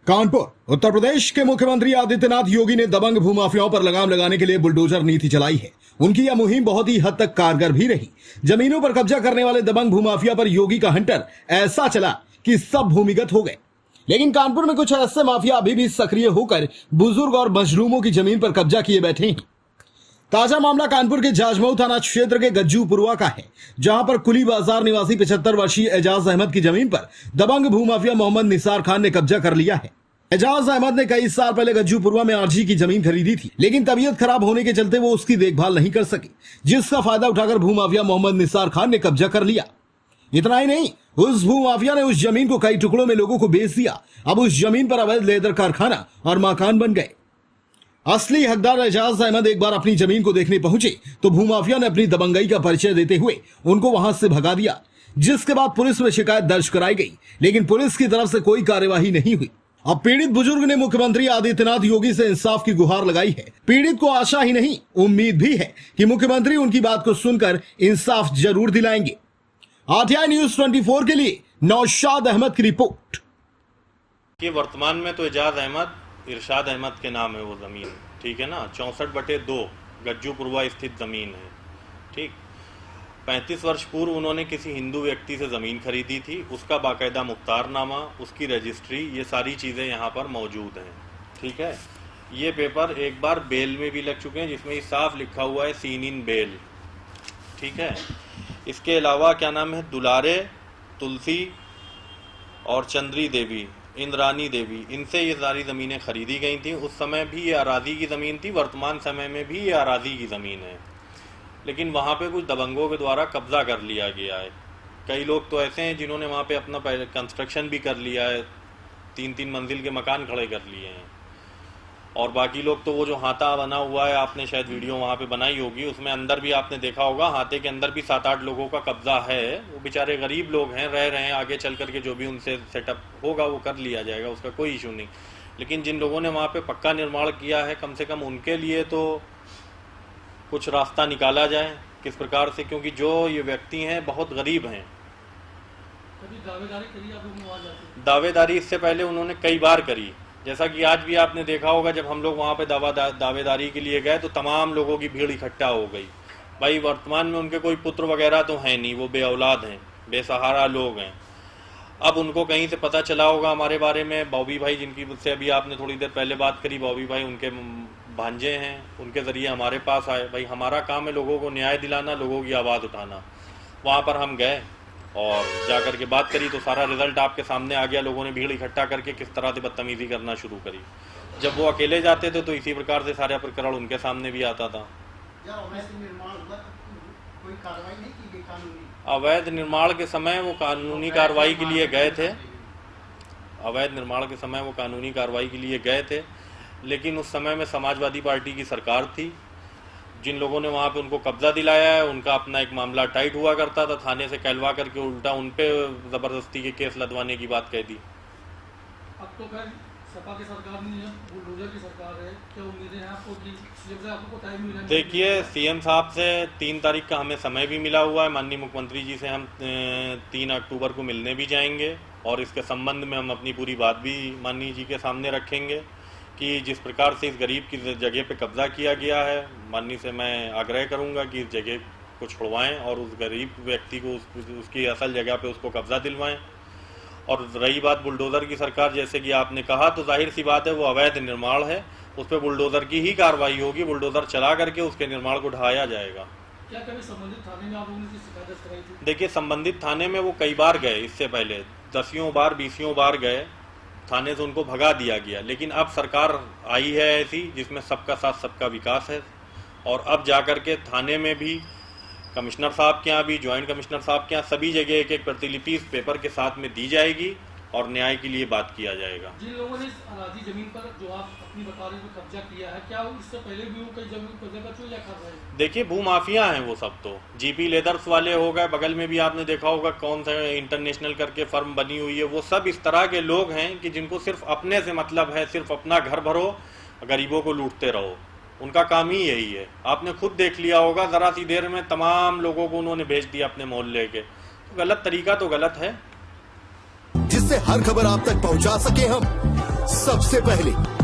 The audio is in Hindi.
कानपुर उत्तर प्रदेश के मुख्यमंत्री आदित्यनाथ योगी ने दबंग भूमाफियाओं पर लगाम लगाने के लिए बुलडोजर नीति चलाई है। उनकी यह मुहिम बहुत ही हद तक कारगर भी रही। जमीनों पर कब्जा करने वाले दबंग भूमाफिया पर योगी का हंटर ऐसा चला कि सब भूमिगत हो गए। लेकिन कानपुर में कुछ ऐसे माफिया अभी भी सक्रिय होकर बुजुर्ग और मजलूमों की जमीन पर कब्जा किए बैठे हैं। ताजा मामला कानपुर के जाजमऊ थाना क्षेत्र के गज्जूपुरवा का है, जहां पर कुली बाजार निवासी 75 वर्षीय एजाज अहमद की जमीन पर दबंग भूमाफिया मोहम्मद निसार खान ने कब्जा कर लिया है। एजाज अहमद ने कई साल पहले गज्जूपुरवा में आरजी की जमीन खरीदी थी, लेकिन तबीयत खराब होने के चलते वो उसकी देखभाल नहीं कर सकी, जिसका फायदा उठाकर भूमाफिया मोहम्मद निसार खान ने कब्जा कर लिया। इतना ही नहीं, उस भूमाफिया ने उस जमीन को कई टुकड़ों में लोगों को बेच दिया। अब उस जमीन पर अवैध लेदर कारखाना और मकान बन गए। असली हकदार एजाज अहमद एक बार अपनी जमीन को देखने पहुंचे तो भूमाफिया ने अपनी दबंगई का परिचय देते हुए उनको वहां से भगा दिया, जिसके बाद पुलिस में शिकायत दर्ज कराई गई, लेकिन पुलिस की तरफ से कोई कार्यवाही नहीं हुई। अब पीड़ित बुजुर्ग ने मुख्यमंत्री आदित्यनाथ योगी से इंसाफ की गुहार लगाई है। पीड़ित को आशा ही नहीं, उम्मीद भी है कि मुख्यमंत्री उनकी बात को सुनकर इंसाफ जरूर दिलाएंगे। आरटीआई न्यूज 24 के लिए नौशाद अहमद की रिपोर्ट। कि वर्तमान में तो एजाज अहमद इरशाद अहमद के नाम है वो ज़मीन, ठीक है ना। 64/2 गज्जूपुरवा स्थित ज़मीन है, ठीक। 35 वर्ष पूर्व उन्होंने किसी हिंदू व्यक्ति से ज़मीन खरीदी थी, उसका बाकायदा मुख्तारनामा, उसकी रजिस्ट्री, ये सारी चीज़ें यहाँ पर मौजूद हैं, ठीक है। ये पेपर एक बार बेल में भी लग चुके हैं, जिसमें साफ लिखा हुआ है सीन इन बेल, ठीक है। इसके अलावा क्या नाम है, दुलारे, तुलसी और चंद्री देवी, इंद्रानी देवी, इनसे ये सारी ज़मीनें खरीदी गई थी। उस समय भी ये अराजी की ज़मीन थी, वर्तमान समय में भी ये अराजी की ज़मीन है, लेकिन वहाँ पे कुछ दबंगों के द्वारा कब्ज़ा कर लिया गया है। कई लोग तो ऐसे हैं जिन्होंने वहाँ पे अपना कंस्ट्रक्शन भी कर लिया है, 3-3 मंजिल के मकान खड़े कर लिए हैं। और बाकी लोग तो वो जो हाथा बना हुआ है, आपने शायद वीडियो वहाँ पे बनाई होगी, उसमें अंदर भी आपने देखा होगा, हाथे के अंदर भी 7-8 लोगों का कब्जा है। वो बेचारे गरीब लोग हैं, रह रहे हैं, आगे चल करके जो भी उनसे सेटअप होगा वो कर लिया जाएगा, उसका कोई इशू नहीं। लेकिन जिन लोगों ने वहाँ पे पक्का निर्माण किया है, कम से कम उनके लिए तो कुछ रास्ता निकाला जाए, किस प्रकार से, क्योंकि जो ये व्यक्ति हैं बहुत गरीब हैं। दावेदारी इससे पहले उन्होंने कई बार करी, जैसा कि आज भी आपने देखा होगा, जब हम लोग वहाँ पे दावेदारी के लिए गए तो तमाम लोगों की भीड़ इकट्ठा हो गई। भाई वर्तमान में उनके कोई पुत्र वगैरह तो हैं नहीं, वो बेऔलाद हैं, बेसहारा लोग हैं। अब उनको कहीं से पता चला होगा हमारे बारे में, बॉबी भाई जिनकी से अभी आपने थोड़ी देर पहले बात करी, बॉबी भाई उनके भांजे हैं, उनके ज़रिए हमारे पास आए। भाई हमारा काम है लोगों को न्याय दिलाना, लोगों की आवाज़ उठाना। वहाँ पर हम गए और जाकर के बात करी तो सारा रिजल्ट आपके सामने आ गया। लोगों ने भीड़ इकट्ठा करके किस तरह से बदतमीजी करना शुरू करी। जब वो अकेले जाते थे तो इसी प्रकार से सारा प्रकरण उनके सामने भी आता था। अवैध निर्माण के समय वो कानूनी कार्रवाई के लिए गए थे, अवैध निर्माण के समय वो कानूनी कार्रवाई के लिए गए थे, लेकिन उस समय में समाजवादी पार्टी की सरकार थी। जिन लोगों ने वहाँ पे उनको कब्जा दिलाया है, उनका अपना एक मामला टाइट हुआ करता था, थाने से कहलवा करके उल्टा उन पे ज़बरदस्ती के केस लदवाने की बात कह दी। अब तो खैर सपा की सरकार नहीं है, बुलडोजर की सरकार है, क्या उम्मीदें हैं आपको कि सीएम से आपको टाइम मिला? देखिए, सीएम साहब से 3 तारीख का हमें समय भी मिला हुआ है। माननीय मुख्यमंत्री जी से हम 3 अक्टूबर को मिलने भी जाएंगे और इसके संबंध में हम अपनी पूरी बात भी माननीय जी के सामने रखेंगे कि जिस प्रकार से इस गरीब की जगह पे कब्जा किया गया है, माननीय से मैं आग्रह करूंगा कि इस जगह को छुड़वाएं और उस गरीब व्यक्ति को उसकी असल जगह पे उसको कब्जा दिलवाएं। और रही बात बुलडोज़र की सरकार, जैसे कि आपने कहा, तो जाहिर सी बात है वो अवैध निर्माण है, उस पर बुलडोज़र की ही कार्रवाई होगी। बुलडोज़र चला करके उसके निर्माण को ढहाया जाएगा। क्या कभी संबंधित थाने में आप लोगों ने शिकायत कराई थी? देखिए, संबंधित थाने में वो कई बार गए, इससे पहले 10 बार 20 बार गए, थाने से उनको भगा दिया गया। लेकिन अब सरकार आई है ऐसी जिसमें सबका साथ सबका विकास है, और अब जाकर के थाने में भी, कमिश्नर साहब के यहाँ भी, ज्वाइंट कमिश्नर साहब के यहाँ, सभी जगह एक एक प्रतिलिपि इस पेपर के साथ में दी जाएगी और न्याय के लिए बात किया जाएगा। जिन लोगों ने अराजी जमीन पर जो आप अपनी बता रहे हो कब्जा किया है, क्या इससे पहले भी वो कई जमीन कब्जा कर चुके या कर रहे हैं? देखिए, भूमाफिया हैं वो सब, तो जीपी लेदर्स वाले हो गए, बगल में भी आपने देखा होगा कौन सा इंटरनेशनल करके फर्म बनी हुई है, वो सब इस तरह के लोग हैं कि जिनको सिर्फ अपने से मतलब है, सिर्फ अपना घर भरो, गरीबों को लूटते रहो, उनका काम ही यही है। आपने खुद देख लिया होगा, ज़रा सी देर में तमाम लोगों को उन्होंने भेज दिया अपने मोहल्ले के। तो गलत तरीका तो गलत है, जिससे हर खबर आप तक पहुंचा सके हम। सबसे पहले।